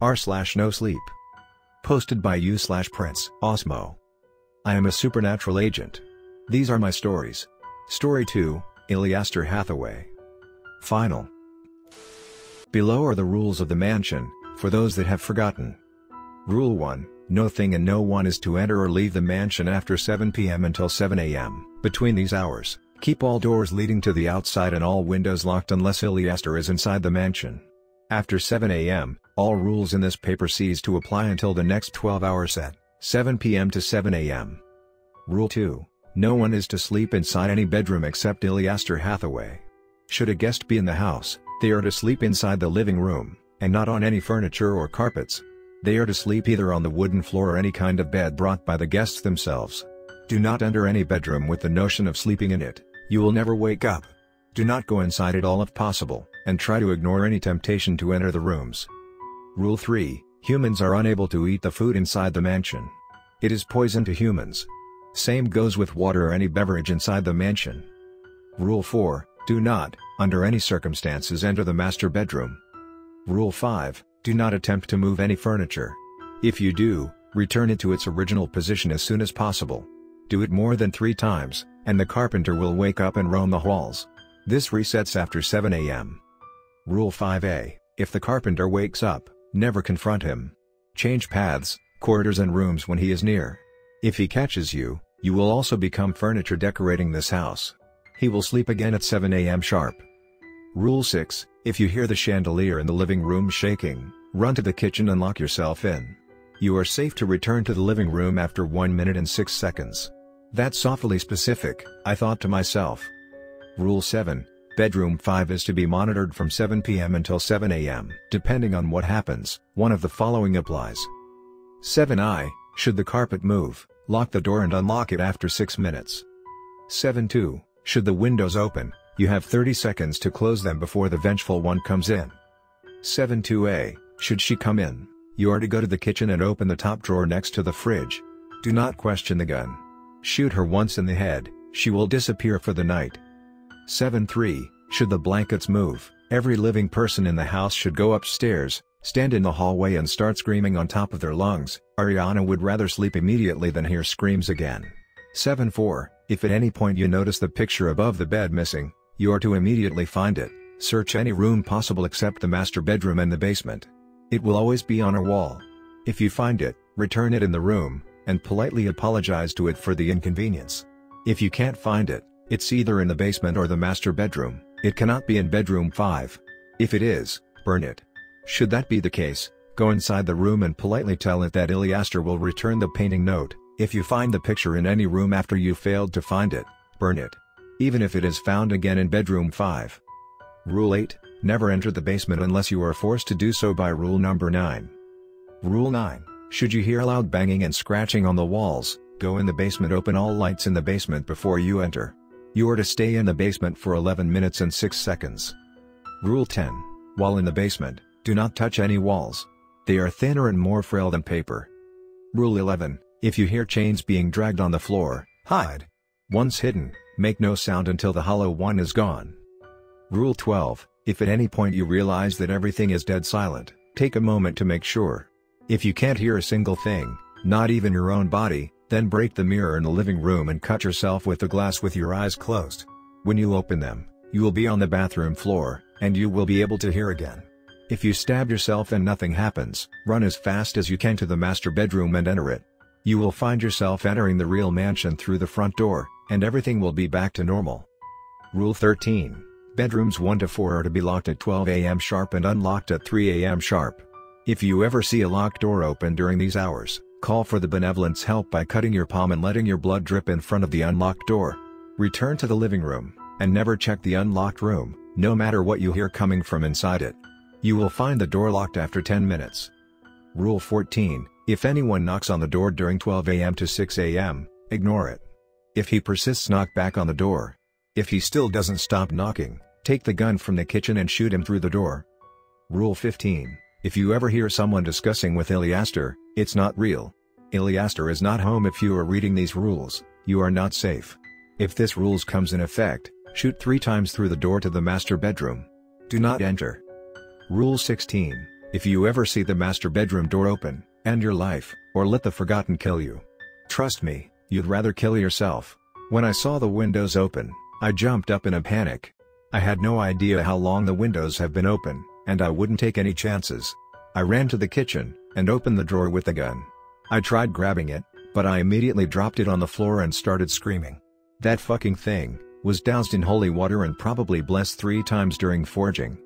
r/Nosleep. Posted by u/Prince Osmo. I am a supernatural agent. These are my stories. Story 2, Yliaster Hathaway. Final. Below are the rules of the mansion, for those that have forgotten. Rule 1, no thing and no one is to enter or leave the mansion after 7 p.m. until 7 a.m. Between these hours, keep all doors leading to the outside and all windows locked unless Yliaster is inside the mansion. After 7 a.m., all rules in this paper cease to apply until the next 12-hour set, 7 p.m. to 7 a.m. Rule 2, no one is to sleep inside any bedroom except Yliaster Hathaway. Should a guest be in the house, they are to sleep inside the living room, and not on any furniture or carpets. They are to sleep either on the wooden floor or any kind of bed brought by the guests themselves. Do not enter any bedroom with the notion of sleeping in it, you will never wake up. Do not go inside at all if possible, and try to ignore any temptation to enter the rooms. Rule 3, humans are unable to eat the food inside the mansion. It is poison to humans. Same goes with water or any beverage inside the mansion. Rule 4, do not, under any circumstances, enter the master bedroom. Rule 5, do not attempt to move any furniture. If you do, return it to its original position as soon as possible. Do it more than 3 times, and the carpenter will wake up and roam the halls. This resets after 7 a.m. Rule 5a, if the carpenter wakes up, never confront him. Change paths, corridors and rooms when he is near. If he catches you, you will also become furniture decorating this house. He will sleep again at 7 a.m. sharp. Rule 6, if you hear the chandelier in the living room shaking, run to the kitchen and lock yourself in. You are safe to return to the living room after 1 minute and 6 seconds. That's awfully specific, I thought to myself. Rule 7, bedroom 5 is to be monitored from 7 p.m. until 7 a.m. Depending on what happens, one of the following applies. 7i, should the carpet move, lock the door and unlock it after 6 minutes. 7.2, should the windows open, you have 30 seconds to close them before the vengeful one comes in. 7.2a, should she come in, you are to go to the kitchen and open the top drawer next to the fridge. Do not question the gun. Shoot her once in the head, she will disappear for the night. 7.3, should the blankets move, every living person in the house should go upstairs, stand in the hallway and start screaming on top of their lungs. Ariana would rather sleep immediately than hear screams again. 7.4, if at any point you notice the picture above the bed missing, you are to immediately find it. Search any room possible except the master bedroom and the basement. It will always be on a wall. If you find it, return it in the room, and politely apologize to it for the inconvenience. If you can't find it, it's either in the basement or the master bedroom. It cannot be in bedroom 5. If it is, burn it. Should that be the case, go inside the room and politely tell it that Yliaster will return the painting note. If you find the picture in any room after you failed to find it, burn it. Even if it is found again in bedroom 5. Rule 8, never enter the basement unless you are forced to do so by rule number 9. Rule 9, should you hear loud banging and scratching on the walls, go in the basement, open all lights in the basement before you enter. You are to stay in the basement for 11 minutes and 6 seconds. Rule 10, while in the basement, do not touch any walls. They are thinner and more frail than paper. Rule 11, if you hear chains being dragged on the floor, hide. Once hidden, make no sound until the hollow one is gone. Rule 12, if at any point you realize that everything is dead silent, take a moment to make sure. If you can't hear a single thing, not even your own body, then break the mirror in the living room and cut yourself with the glass with your eyes closed. When you open them, you will be on the bathroom floor, and you will be able to hear again. If you stab yourself and nothing happens, run as fast as you can to the master bedroom and enter it. You will find yourself entering the real mansion through the front door, and everything will be back to normal. Rule 13, bedrooms 1 to 4 are to be locked at 12 a.m. sharp and unlocked at 3 a.m. sharp. If you ever see a locked door open during these hours, call for the benevolence help by cutting your palm and letting your blood drip in front of the unlocked door. Return to the living room, and never check the unlocked room, no matter what you hear coming from inside it. You will find the door locked after 10 minutes. Rule 14, if anyone knocks on the door during 12 a.m. to 6 a.m., ignore it. If he persists, knock back on the door. If he still doesn't stop knocking, take the gun from the kitchen and shoot him through the door. Rule 15, if you ever hear someone discussing with Yliaster, it's not real. Yliaster is not home. If you are reading these rules, you are not safe. If this rules comes in effect, shoot 3 times through the door to the master bedroom. Do not enter. Rule 16, If you ever see the master bedroom door open, end your life, or let the forgotten kill you. Trust me, you'd rather kill yourself. When I saw the windows open, I jumped up in a panic. I had no idea how long the windows have been open, and I wouldn't take any chances. I ran to the kitchen, and opened the drawer with the gun. I tried grabbing it, but I immediately dropped it on the floor and started screaming. That fucking thing was doused in holy water and probably blessed 3 times during forging.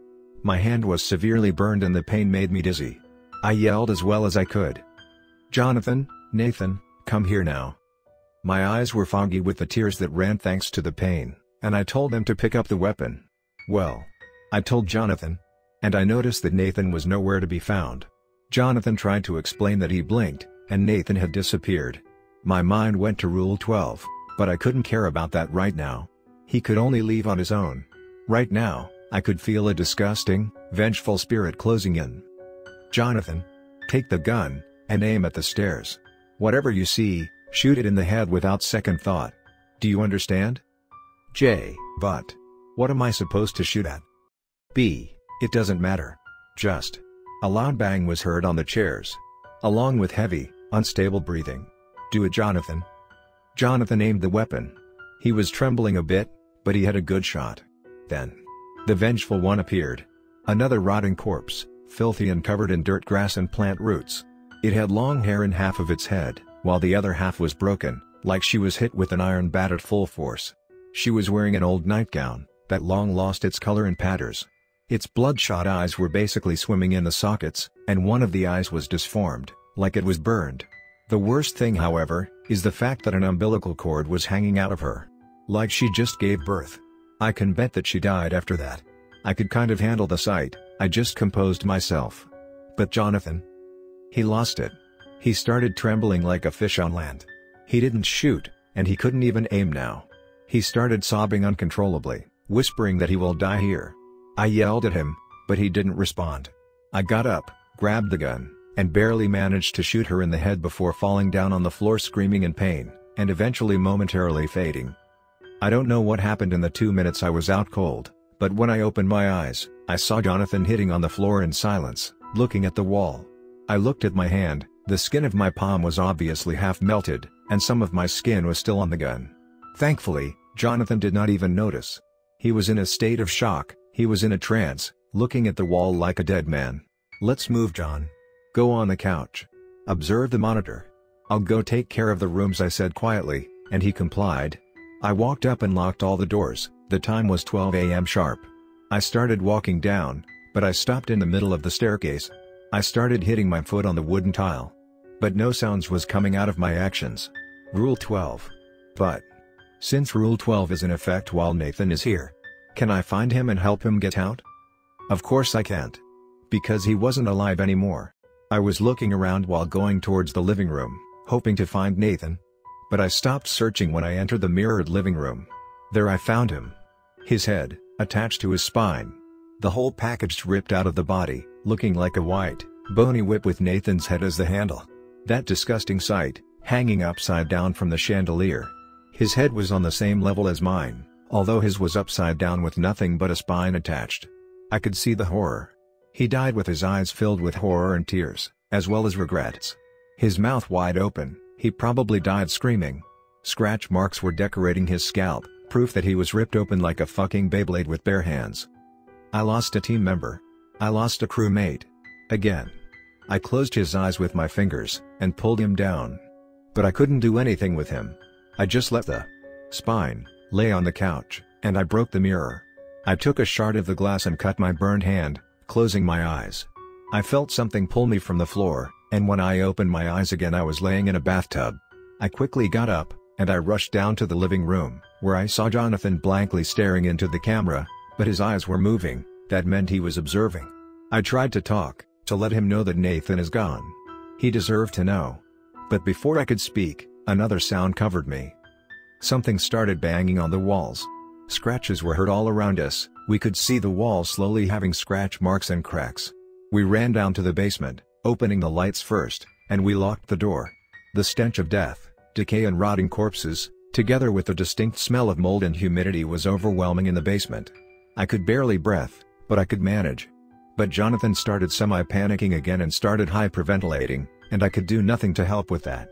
My hand was severely burned and the pain made me dizzy. I yelled as well as I could. "Jonathan, Nathan, come here now." My eyes were foggy with the tears that ran thanks to the pain, and I told him to pick up the weapon. Well, I told Jonathan. And I noticed that Nathan was nowhere to be found. Jonathan tried to explain that he blinked, and Nathan had disappeared. My mind went to Rule 12, but I couldn't care about that right now. He could only leave on his own. Right now, I could feel a disgusting, vengeful spirit closing in. "Jonathan, take the gun, and aim at the stairs. Whatever you see, shoot it in the head without second thought. Do you understand?" But what am I supposed to shoot at? B. It doesn't matter. Just. A loud bang was heard on the chairs, along with heavy, unstable breathing. "Do it, Jonathan." Jonathan aimed the weapon. He was trembling a bit, but he had a good shot. Then, the vengeful one appeared. Another rotting corpse, filthy and covered in dirt, grass and plant roots. It had long hair in half of its head, while the other half was broken, like she was hit with an iron bat at full force. She was wearing an old nightgown, that long lost its color and patterns. Its bloodshot eyes were basically swimming in the sockets, and one of the eyes was disformed, like it was burned. The worst thing, however, is the fact that an umbilical cord was hanging out of her. Like she just gave birth. I can bet that she died after that. I could kind of handle the sight, I just composed myself. But Jonathan? He lost it. He started trembling like a fish on land. He didn't shoot, and he couldn't even aim now. He started sobbing uncontrollably, whispering that he will die here. I yelled at him, but he didn't respond. I got up, grabbed the gun, and barely managed to shoot her in the head before falling down on the floor screaming in pain, and eventually momentarily fading. I don't know what happened in the 2 minutes I was out cold, but when I opened my eyes, I saw Jonathan hitting on the floor in silence, looking at the wall. I looked at my hand, the skin of my palm was obviously half melted, and some of my skin was still on the gun. Thankfully, Jonathan did not even notice. He was in a state of shock. He was in a trance, looking at the wall like a dead man. "Let's move, John. Go on the couch. Observe the monitor. I'll go take care of the rooms," I said quietly, and he complied. I walked up and locked all the doors. The time was 12 a.m. sharp. I started walking down, but I stopped in the middle of the staircase. I started hitting my foot on the wooden tile. But no sounds was coming out of my actions. Rule 12. But since Rule 12 is in effect while Nathan is here, can I find him and help him get out? Of course I can't. Because he wasn't alive anymore. I was looking around while going towards the living room, hoping to find Nathan. But I stopped searching when I entered the mirrored living room. There I found him. His head, attached to his spine. The whole package ripped out of the body, looking like a white, bony whip with Nathan's head as the handle. That disgusting sight, hanging upside down from the chandelier. His head was on the same level as mine, although his was upside down with nothing but a spine attached. I could see the horror. He died with his eyes filled with horror and tears, as well as regrets. His mouth wide open, he probably died screaming. Scratch marks were decorating his scalp, proof that he was ripped open like a fucking Beyblade with bare hands. I lost a team member. I lost a crewmate. Again. I closed his eyes with my fingers, and pulled him down. But I couldn't do anything with him. I just let the spine lay on the couch, and I broke the mirror. I took a shard of the glass and cut my burned hand, closing my eyes. I felt something pull me from the floor, and when I opened my eyes again I was laying in a bathtub. I quickly got up, and I rushed down to the living room, where I saw Jonathan blankly staring into the camera, but his eyes were moving. That meant he was observing. I tried to talk, to let him know that Nathan is gone. He deserved to know. But before I could speak, another sound covered me. Something started banging on the walls. Scratches were heard all around us. We could see the walls slowly having scratch marks and cracks. We ran down to the basement, opening the lights first, and we locked the door. The stench of death, decay and rotting corpses, together with the distinct smell of mold and humidity was overwhelming in the basement. I could barely breathe, but I could manage. But Jonathan started semi-panicking again and started hyperventilating, and I could do nothing to help with that.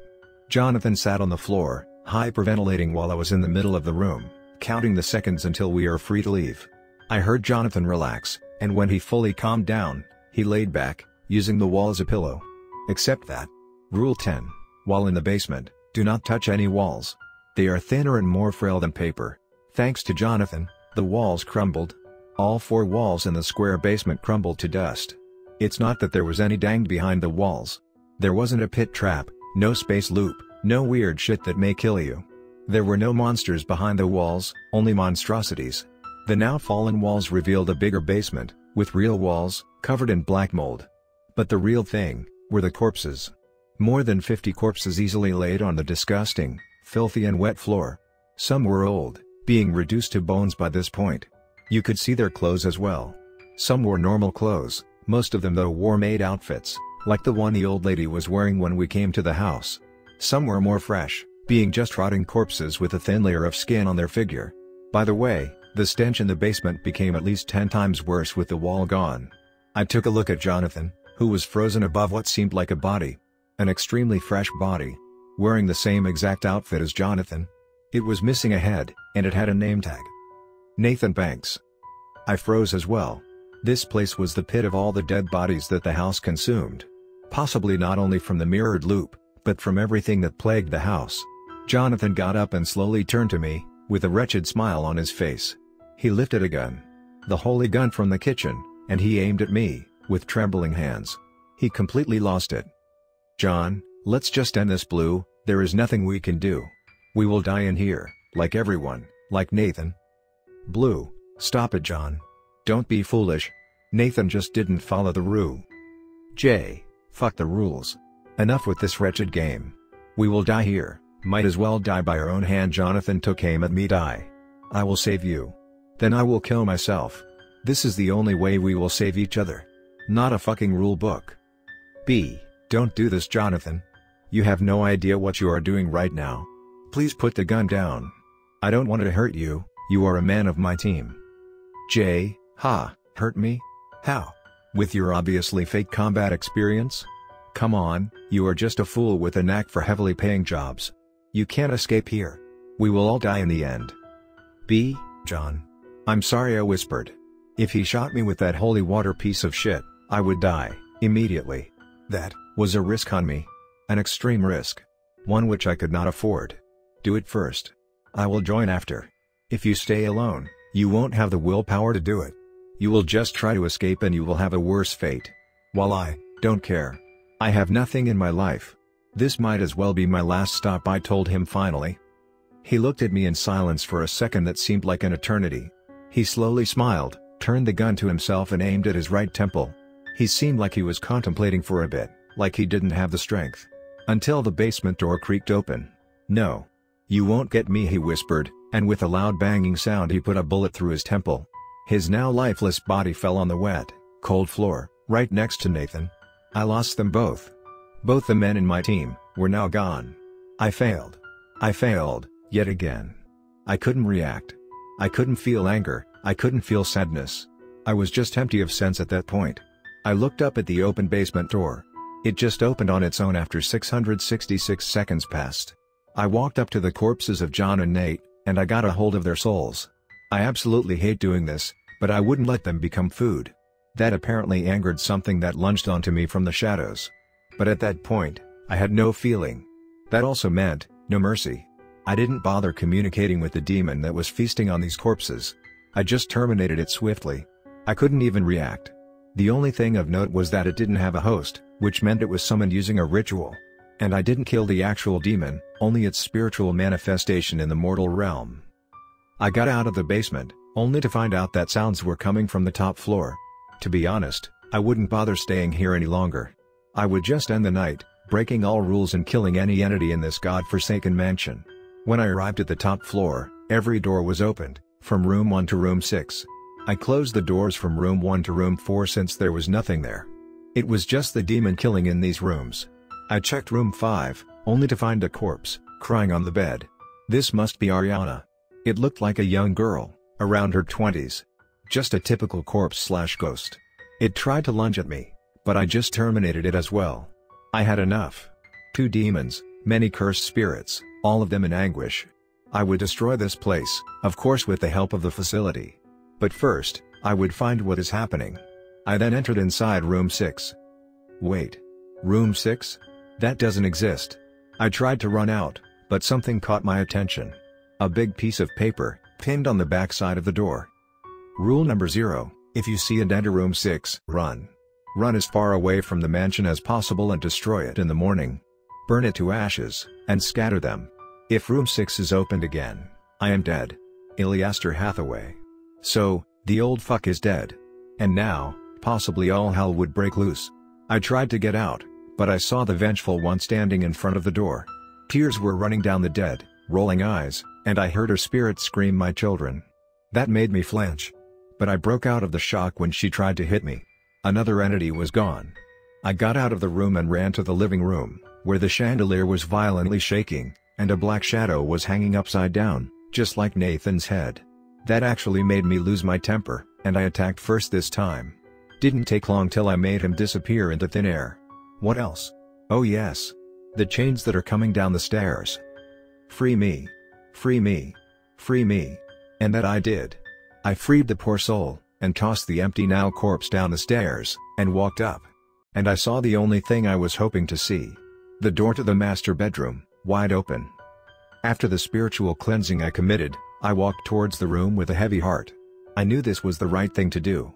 Jonathan sat on the floor, hyperventilating while I was in the middle of the room, counting the seconds until we are free to leave. I heard Jonathan relax, and when he fully calmed down, he laid back, using the wall as a pillow. Except that. Rule 10. While in the basement, do not touch any walls. They are thinner and more frail than paper. Thanks to Jonathan, the walls crumbled. All 4 walls in the square basement crumbled to dust. It's not that there was any danged behind the walls. There wasn't a pit trap, no space loop, no weird shit that may kill you. There were no monsters behind the walls, only monstrosities. The now fallen walls revealed a bigger basement, with real walls, covered in black mold. But the real thing, were the corpses. More than 50 corpses easily laid on the disgusting, filthy and wet floor. Some were old, being reduced to bones by this point. You could see their clothes as well. Some wore normal clothes, most of them though wore maid outfits, like the one the old lady was wearing when we came to the house. Some were more fresh, being just rotting corpses with a thin layer of skin on their figure. By the way, the stench in the basement became at least 10 times worse with the wall gone. I took a look at Jonathan, who was frozen above what seemed like a body. An extremely fresh body. Wearing the same exact outfit as Jonathan. It was missing a head, and it had a name tag. Nathan Banks. I froze as well. This place was the pit of all the dead bodies that the house consumed. Possibly not only from the mirrored loop, but from everything that plagued the house. Jonathan got up and slowly turned to me, with a wretched smile on his face. He lifted a gun. The holy gun from the kitchen, and he aimed at me, with trembling hands. He completely lost it. "John, let's just end this, Blue, there is nothing we can do. We will die in here, like everyone, like Nathan." "Blue, stop it, John. Don't be foolish. Nathan just didn't follow the rule." "Jay, fuck the rules. Enough with this wretched game. We will die here, might as well die by our own hand." Jonathan took aim at me. "Die. I will save you. Then I will kill myself. This is the only way we will save each other. Not a fucking rule book." "B, don't do this, Jonathan. You have no idea what you are doing right now. Please put the gun down. I don't want to hurt you, you are a man of my team." "Jay, hurt me? How? With your obviously fake combat experience? Come on, you are just a fool with a knack for heavily paying jobs. You can't escape here. We will all die in the end." "B, John. I'm sorry," I whispered. "If he shot me with that holy water piece of shit, I would die, immediately. That was a risk on me. An extreme risk. One which I could not afford. Do it first. I will join after. If you stay alone, you won't have the willpower to do it. You will just try to escape and you will have a worse fate. While I don't care. I have nothing in my life. This might as well be my last stop," I told him finally. He looked at me in silence for a second that seemed like an eternity. He slowly smiled, turned the gun to himself and aimed at his right temple. He seemed like he was contemplating for a bit, like he didn't have the strength. Until the basement door creaked open. "No. You won't get me," he whispered, and with a loud banging sound he put a bullet through his temple. His now lifeless body fell on the wet, cold floor, right next to Nathan. I lost them both. Both the men in my team were now gone. I failed. I failed, yet again. I couldn't react. I couldn't feel anger, I couldn't feel sadness. I was just empty of sense at that point. I looked up at the open basement door. It just opened on its own after 666 seconds passed. I walked up to the corpses of John and Nate, and I got a hold of their souls. I absolutely hate doing this, but I wouldn't let them become food. That apparently angered something that lunged onto me from the shadows. But at that point, I had no feeling. That also meant, no mercy. I didn't bother communicating with the demon that was feasting on these corpses. I just terminated it swiftly. I couldn't even react. The only thing of note was that it didn't have a host, which meant it was summoned using a ritual. And I didn't kill the actual demon, only its spiritual manifestation in the mortal realm. I got out of the basement, only to find out that sounds were coming from the top floor. To be honest, I wouldn't bother staying here any longer. I would just end the night, breaking all rules and killing any entity in this godforsaken mansion. When I arrived at the top floor, every door was opened, from room 1 to room 6. I closed the doors from room 1 to room 4 since there was nothing there. It was just the demon killing in these rooms. I checked room 5, only to find a corpse, crying on the bed. This must be Ariana. It looked like a young girl, around her 20s. Just a typical corpse/ghost. It tried to lunge at me, but I just terminated it as well. I had enough. 2 demons, many cursed spirits, all of them in anguish. I would destroy this place, of course with the help of the facility. But first, I would find what is happening. I then entered inside room 6. Wait. Room 6? That doesn't exist. I tried to run out, but something caught my attention. A big piece of paper, pinned on the back side of the door. Rule number 0, if you see and enter room 6, run. Run as far away from the mansion as possible and destroy it in the morning. Burn it to ashes, and scatter them. If room 6 is opened again, I am dead. Yliaster Hathaway. So, the old fuck is dead. And now, possibly all hell would break loose. I tried to get out, but I saw the vengeful one standing in front of the door. Tears were running down the dead, rolling eyes, and I heard her spirit scream, "My children." That made me flinch. But I broke out of the shock when she tried to hit me. Another entity was gone. I got out of the room and ran to the living room, where the chandelier was violently shaking, and a black shadow was hanging upside down, just like Nathan's head. That actually made me lose my temper, and I attacked first this time. Didn't take long till I made him disappear into thin air. What else? Oh yes. The chains that are coming down the stairs. Free me. Free me. Free me. And that I did. I freed the poor soul, and tossed the empty now corpse down the stairs, and walked up. And I saw the only thing I was hoping to see. The door to the master bedroom, wide open. After the spiritual cleansing I committed, I walked towards the room with a heavy heart. I knew this was the right thing to do.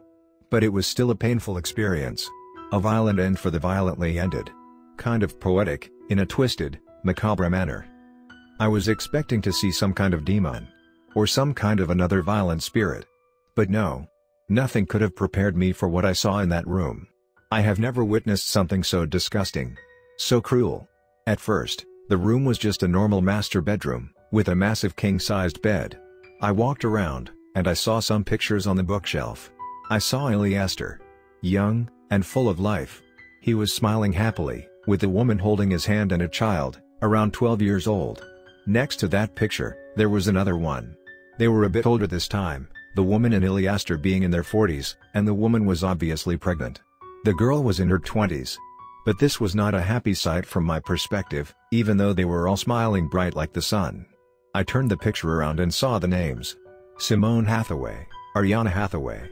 But it was still a painful experience. A violent end for the violently ended. Kind of poetic, in a twisted, macabre manner. I was expecting to see some kind of demon. Or some kind of another violent spirit. But no. Nothing could have prepared me for what I saw in that room. I have never witnessed something so disgusting. So cruel. At first, the room was just a normal master bedroom, with a massive king-sized bed. I walked around, and I saw some pictures on the bookshelf. I saw Yliaster. Young, and full of life. He was smiling happily, with a woman holding his hand and a child, around 12 years old. Next to that picture, there was another one. They were a bit older this time, the woman and Yliaster being in their 40s, and the woman was obviously pregnant. The girl was in her 20s. But this was not a happy sight from my perspective, even though they were all smiling bright like the sun. I turned the picture around and saw the names. Simone Hathaway, Ariana Hathaway.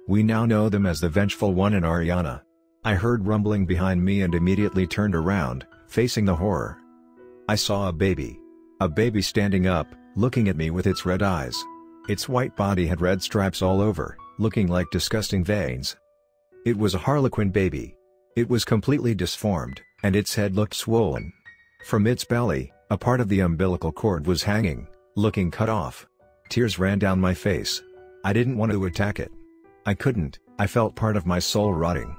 We now know them as the Vengeful One and Ariana. I heard rumbling behind me and immediately turned around, facing the horror. I saw a baby. A baby standing up, looking at me with its red eyes. Its white body had red stripes all over, looking like disgusting veins. It was a harlequin baby. It was completely disformed, and its head looked swollen. From its belly, a part of the umbilical cord was hanging, looking cut off. Tears ran down my face. I didn't want to attack it. I couldn't, I felt part of my soul rotting.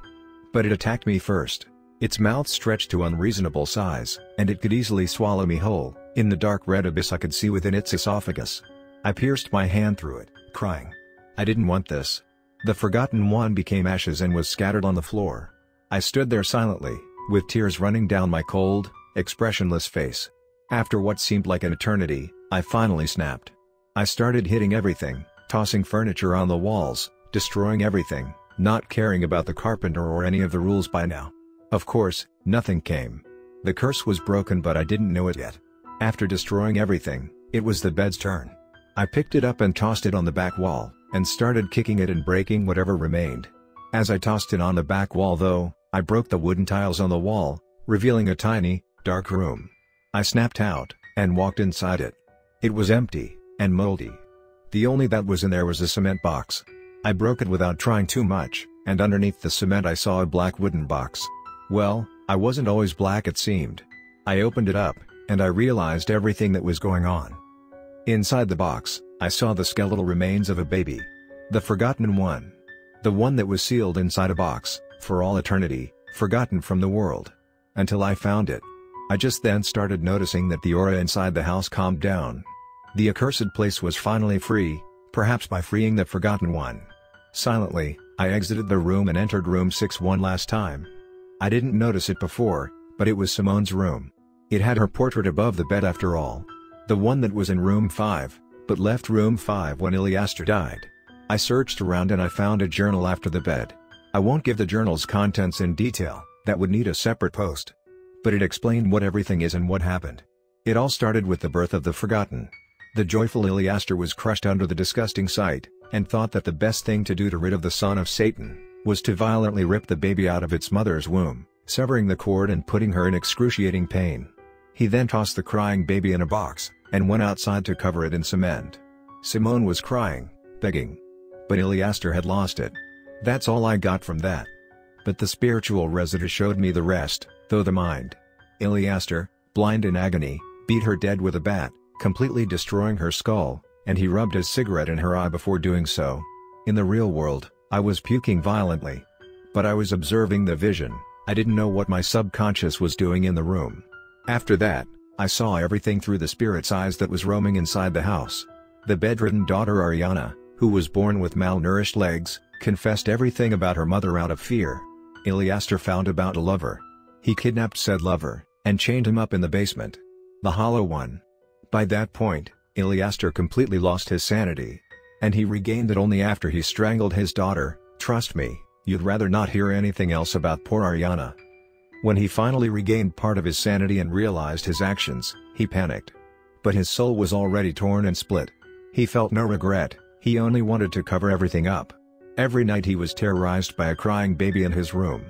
But it attacked me first. Its mouth stretched to unreasonable size, and it could easily swallow me whole. In the dark red abyss I could see within its esophagus. I pierced my hand through it, crying. I didn't want this. The Forgotten One became ashes and was scattered on the floor. I stood there silently, with tears running down my cold, expressionless face. After what seemed like an eternity, I finally snapped. I started hitting everything, tossing furniture on the walls, destroying everything, not caring about the carpenter or any of the rules by now. Of course, nothing came. The curse was broken, but I didn't know it yet. After destroying everything, it was the bed's turn. I picked it up and tossed it on the back wall, and started kicking it and breaking whatever remained. As I tossed it on the back wall though, I broke the wooden tiles on the wall, revealing a tiny, dark room. I snapped out, and walked inside it. It was empty, and moldy. The only that was in there was a cement box. I broke it without trying too much, and underneath the cement I saw a black wooden box. Well, I wasn't always black it seemed. I opened it up, and I realized everything that was going on. Inside the box, I saw the skeletal remains of a baby. The Forgotten One. The one that was sealed inside a box, for all eternity, forgotten from the world. Until I found it. I just then started noticing that the aura inside the house calmed down. The accursed place was finally free, perhaps by freeing the Forgotten One. Silently, I exited the room and entered room 6 one last time. I didn't notice it before, but it was Simone's room. It had her portrait above the bed after all. The one that was in room 5, but left room 5 when Yliaster died. I searched around and I found a journal after the bed. I won't give the journal's contents in detail, that would need a separate post. But it explained what everything is and what happened. It all started with the birth of the Forgotten. The joyful Yliaster was crushed under the disgusting sight, and thought that the best thing to do to rid of the son of Satan was to violently rip the baby out of its mother's womb, severing the cord and putting her in excruciating pain. He then tossed the crying baby in a box, and went outside to cover it in cement. Simone was crying, begging. But Yliaster had lost it. That's all I got from that. But the spiritual resident showed me the rest, though the mind. Yliaster, blind in agony, beat her dead with a bat, completely destroying her skull, and he rubbed his cigarette in her eye before doing so. In the real world, I was puking violently. But I was observing the vision, I didn't know what my subconscious was doing in the room. After that, I saw everything through the spirit's eyes that was roaming inside the house. The bedridden daughter Ariana, who was born with malnourished legs, confessed everything about her mother out of fear. Yliaster found about a lover. He kidnapped said lover, and chained him up in the basement. The Hollow One. By that point, Yliaster completely lost his sanity. And he regained it only after he strangled his daughter. Trust me, you'd rather not hear anything else about poor Ariana. When he finally regained part of his sanity and realized his actions, he panicked. But his soul was already torn and split. He felt no regret, he only wanted to cover everything up. Every night he was terrorized by a crying baby in his room.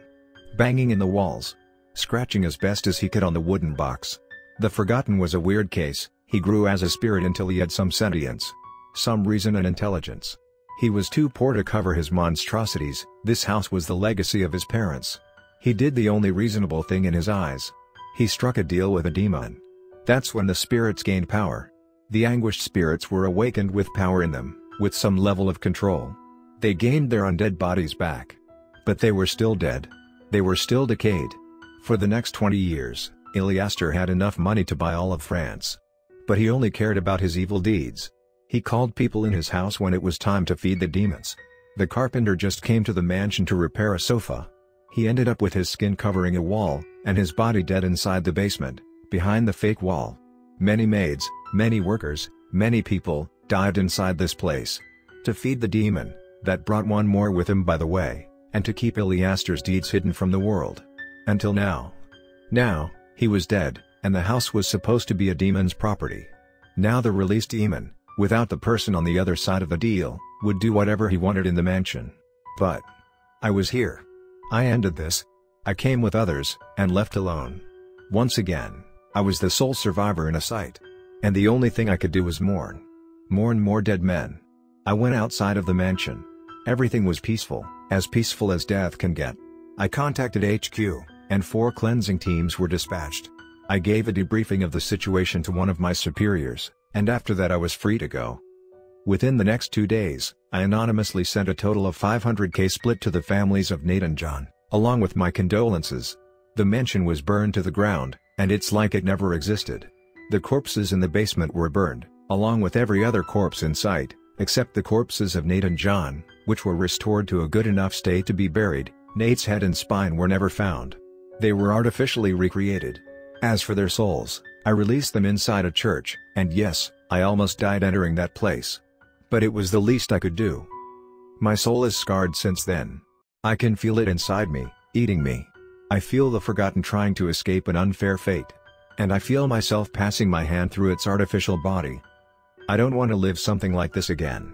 Banging in the walls. Scratching as best as he could on the wooden box. The Forgotten was a weird case, he grew as a spirit until he had some sentience. Some reason and intelligence. He was too poor to cover his monstrosities, this house was the legacy of his parents. He did the only reasonable thing in his eyes. He struck a deal with a demon. That's when the spirits gained power. The anguished spirits were awakened with power in them, with some level of control. They gained their undead bodies back. But they were still dead. They were still decayed. For the next 20 years, Yliaster had enough money to buy all of France. But he only cared about his evil deeds. He called people in his house when it was time to feed the demons. The carpenter just came to the mansion to repair a sofa. He ended up with his skin covering a wall, and his body dead inside the basement, behind the fake wall. Many maids, many workers, many people, died inside this place. To feed the demon, that brought one more with him by the way, and to keep Yliaster's deeds hidden from the world. Until now. Now, he was dead, and the house was supposed to be a demon's property. Now the released demon, without the person on the other side of the deal, would do whatever he wanted in the mansion. But I was here. I ended this. I came with others, and left alone. Once again, I was the sole survivor in a site. And the only thing I could do was mourn. Mourn more dead men. I went outside of the mansion. Everything was peaceful as death can get. I contacted HQ, and 4 cleansing teams were dispatched. I gave a debriefing of the situation to one of my superiors, and after that I was free to go. Within the next 2 days, I anonymously sent a total of 500k split to the families of Nate and John, along with my condolences. The mansion was burned to the ground, and it's like it never existed. The corpses in the basement were burned, along with every other corpse in sight, except the corpses of Nate and John, which were restored to a good enough state to be buried. Nate's head and spine were never found. They were artificially recreated. As for their souls, I released them inside a church, and yes, I almost died entering that place. But it was the least I could do. My soul is scarred since then. I can feel it inside me, eating me. I feel the Forgotten trying to escape an unfair fate. And I feel myself passing my hand through its artificial body. I don't want to live something like this again.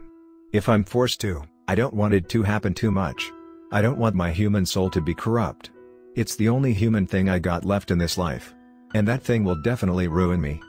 If I'm forced to, I don't want it to happen too much. I don't want my human soul to be corrupt. It's the only human thing I got left in this life. And that thing will definitely ruin me.